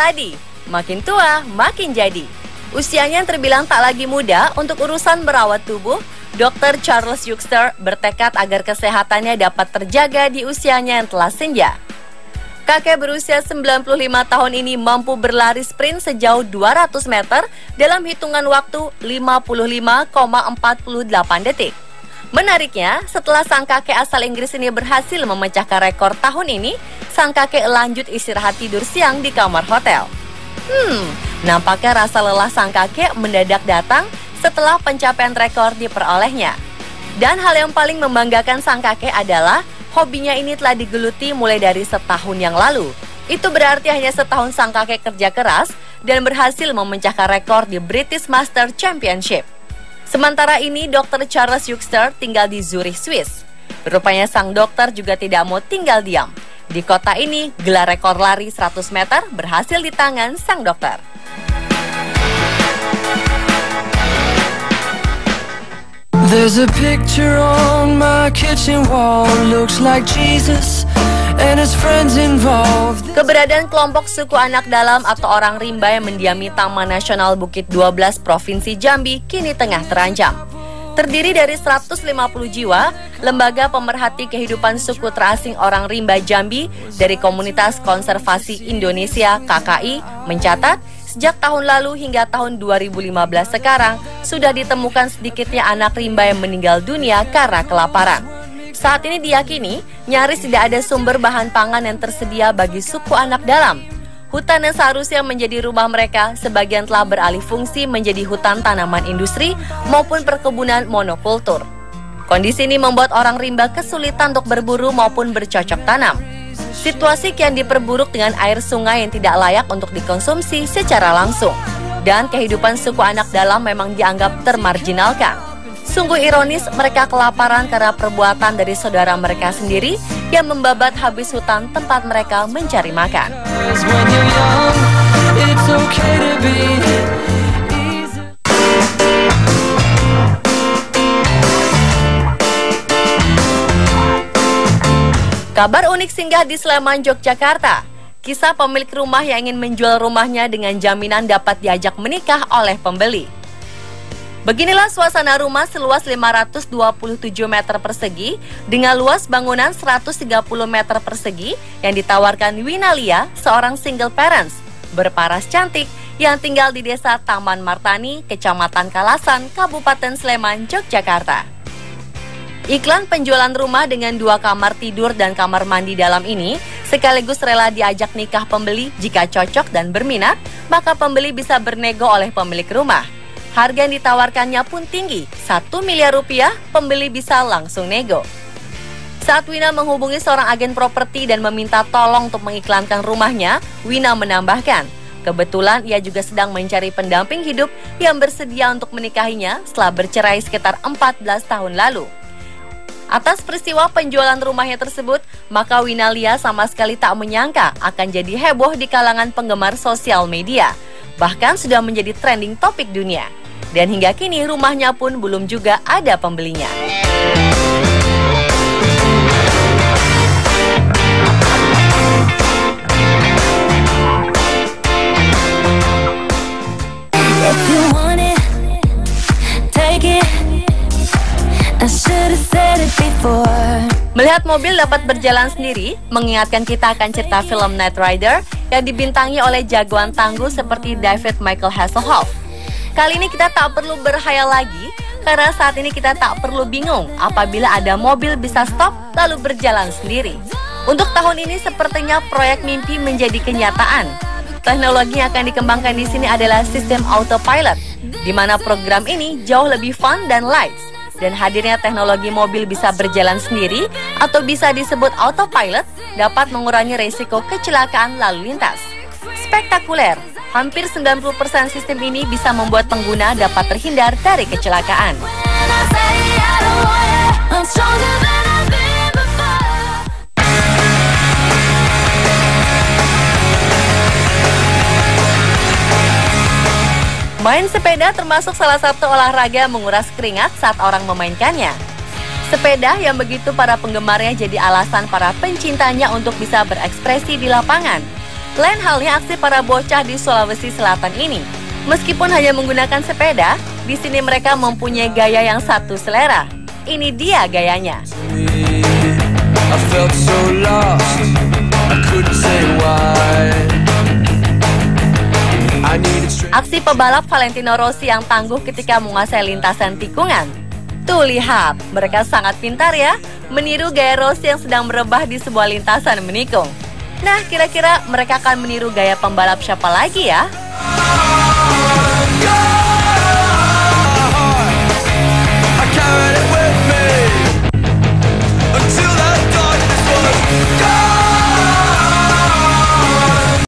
keladi, makin tua makin jadi. Usianya yang terbilang tak lagi muda untuk urusan merawat tubuh, Dr. Charles Yuxter bertekad agar kesehatannya dapat terjaga di usianya yang telah senja. Kakek berusia 95 tahun ini mampu berlari sprint sejauh 200 meter dalam hitungan waktu 55,48 detik. Menariknya, setelah sang kakek asal Inggris ini berhasil memecahkan rekor tahun ini, sang kakek lanjut istirahat tidur siang di kamar hotel. Nampaknya rasa lelah sang kakek mendadak datang setelah pencapaian rekor diperolehnya. Dan hal yang paling membanggakan sang kakek adalah hobinya ini telah digeluti mulai dari setahun yang lalu. Itu berarti hanya setahun sang kakek kerja keras dan berhasil memecahkan rekor di British Master Championship. Sementara ini, Dr. Charles Yuxter tinggal di Zurich, Swiss. Rupanya sang dokter juga tidak mau tinggal diam. Di kota ini, gelar rekor lari 100 meter berhasil di tangan sang dokter. There's a picture on my kitchen wall, looks like Jesus and his friends involved. Keberadaan kelompok suku anak dalam atau orang rimba yang mendiami Taman Nasional Bukit 12 Provinsi Jambi kini tengah terancam. Terdiri dari 150 jiwa, Lembaga Pemerhati Kehidupan Suku Terasing Orang Rimba Jambi dari Komunitas Konservasi Indonesia KKI mencatat sejak tahun lalu hingga tahun 2015 sekarang sudah ditemukan sedikitnya anak rimba yang meninggal dunia karena kelaparan. Saat ini diyakini nyaris tidak ada sumber bahan pangan yang tersedia bagi suku anak dalam. Hutan yang seharusnya menjadi rumah mereka sebagian telah beralih fungsi menjadi hutan tanaman industri maupun perkebunan monokultur. Kondisi ini membuat orang rimba kesulitan untuk berburu maupun bercocok tanam. Situasi kian diperburuk dengan air sungai yang tidak layak untuk dikonsumsi secara langsung. Dan kehidupan suku anak dalam memang dianggap termarginalkan. Sungguh ironis mereka kelaparan karena perbuatan dari saudara mereka sendiri yang membabat habis hutan tempat mereka mencari makan. Kabar unik singgah di Sleman, Yogyakarta. Kisah pemilik rumah yang ingin menjual rumahnya dengan jaminan dapat diajak menikah oleh pembeli. Beginilah suasana rumah seluas 527 meter persegi dengan luas bangunan 130 meter persegi yang ditawarkan Winalia, seorang single parents, berparas cantik yang tinggal di desa Taman Martani, Kecamatan Kalasan, Kabupaten Sleman, Yogyakarta. Iklan penjualan rumah dengan 2 kamar tidur dan kamar mandi dalam ini sekaligus rela diajak nikah pembeli jika cocok dan berminat, maka pembeli bisa bernego oleh pemilik rumah. Harga yang ditawarkannya pun tinggi, 1 miliar rupiah, pembeli bisa langsung nego. Saat Wina menghubungi seorang agen properti dan meminta tolong untuk mengiklankan rumahnya, Wina menambahkan, kebetulan ia juga sedang mencari pendamping hidup yang bersedia untuk menikahinya setelah bercerai sekitar 14 tahun lalu. Atas peristiwa penjualan rumahnya tersebut, maka Winalia sama sekali tak menyangka akan jadi heboh di kalangan penggemar sosial media. Bahkan sudah menjadi trending topik dunia. Dan hingga kini rumahnya pun belum juga ada pembelinya. Melihat mobil dapat berjalan sendiri, mengingatkan kita akan cerita film Knight Rider yang dibintangi oleh jagoan tangguh seperti David Michael Hasselhoff. Kali ini kita tak perlu berkhayal lagi, karena saat ini kita tak perlu bingung apabila ada mobil bisa stop lalu berjalan sendiri. Untuk tahun ini sepertinya proyek mimpi menjadi kenyataan. Teknologi yang akan dikembangkan di sini adalah sistem autopilot, di mana program ini jauh lebih fun dan lights. Dan hadirnya teknologi mobil bisa berjalan sendiri atau bisa disebut autopilot dapat mengurangi risiko kecelakaan lalu lintas. Spektakuler, hampir 90% sistem ini bisa membuat pengguna dapat terhindar dari kecelakaan. Main sepeda termasuk salah satu olahraga menguras keringat saat orang memainkannya. Sepeda yang begitu para penggemarnya jadi alasan para pencintanya untuk bisa berekspresi di lapangan. Lain halnya aksi para bocah di Sulawesi Selatan ini. Meskipun hanya menggunakan sepeda, di sini mereka mempunyai gaya yang satu selera. Ini dia gayanya. I felt so lost, I couldn't say why. I needed strength. Aksi pebalap Valentino Rossi yang tangguh ketika menguasai lintasan tikungan. Tuh lihat, mereka sangat pintar ya, meniru gaya Rossi yang sedang merebah di sebuah lintasan menikung. Nah, kira-kira mereka akan meniru gaya pembalap siapa lagi ya?